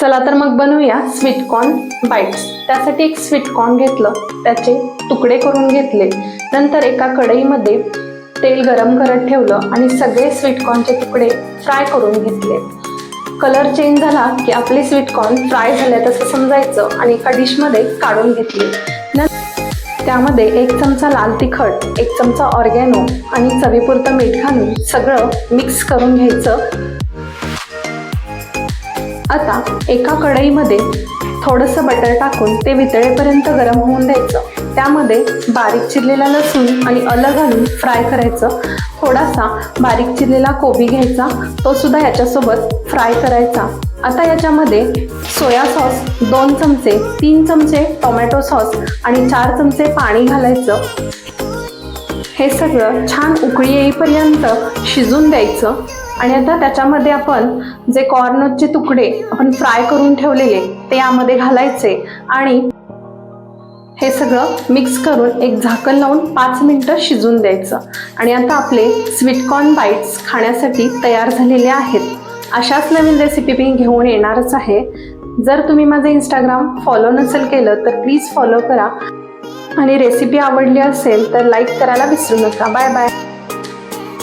चला तर मग बनवूया स्वीट कॉर्न बाईट्स। त्यासाठी एक स्वीट कॉर्न घेतलं, त्याचे तुकडे करून घेतले। नंतर एका कढईमध्ये तेल गरम करत ठेवलं आणि सगळे स्वीट कॉर्नचे तुकडे फ्राय करून घेतले। कलर चेंज झाला की आपले स्वीट कॉर्न फ्राय झाले तसं समजायचं आणि एका डिशमध्ये काढून घेतले। त्यामध्ये 1 चमचा लाल तिखट, 1 चमचा ऑर्गॅनो आणि चवीपुरतं मीठ घालून सगळं मिक्स करून घ्यायचं। आता एका कढईमध्ये थोडंसं बटर टाकून ते वितळेपर्यंत गरम होऊन द्यायचं। त्यामध्ये बारीक चिरलेला लसूण आणि आलं घालून फ्राय करायचं। थोडासा बारीक चिरलेला कोबी घ्यायचा, तो सुद्धा याच्यासोबत फ्राय करायचा। आता याच्यामध्ये सोया सॉस 2 चमचे, 3 चमचे टोमॅटो सॉस आणि 4 चमचे पाणी घालायचं। हे सगळं छान उकळी येईपर्यंत शिजून द्यायचं। आणि आता त्याच्यामध्ये आपण जे कॉर्नचे तुकडे आपण फ्राय करून ठेवलेले ते यामध्ये घालायचे आणि हे सगळं मिक्स करून एक झाकण लावून 5 मिनिटं शिजून द्यायचं। आणि आता आपले स्वीट कॉर्न बाईट्स खाण्यासाठी तयार झालेले आहेत। अशाच नवीन रेसिपी मी घेऊन येणारच आहे। जर तुम्ही माझे इंस्टाग्राम फॉलो नसेल केलं तर प्लीज फॉलो करा आणि रेसिपी आवडली असेल तर लाईक करायला विसरू नका। Bye bye.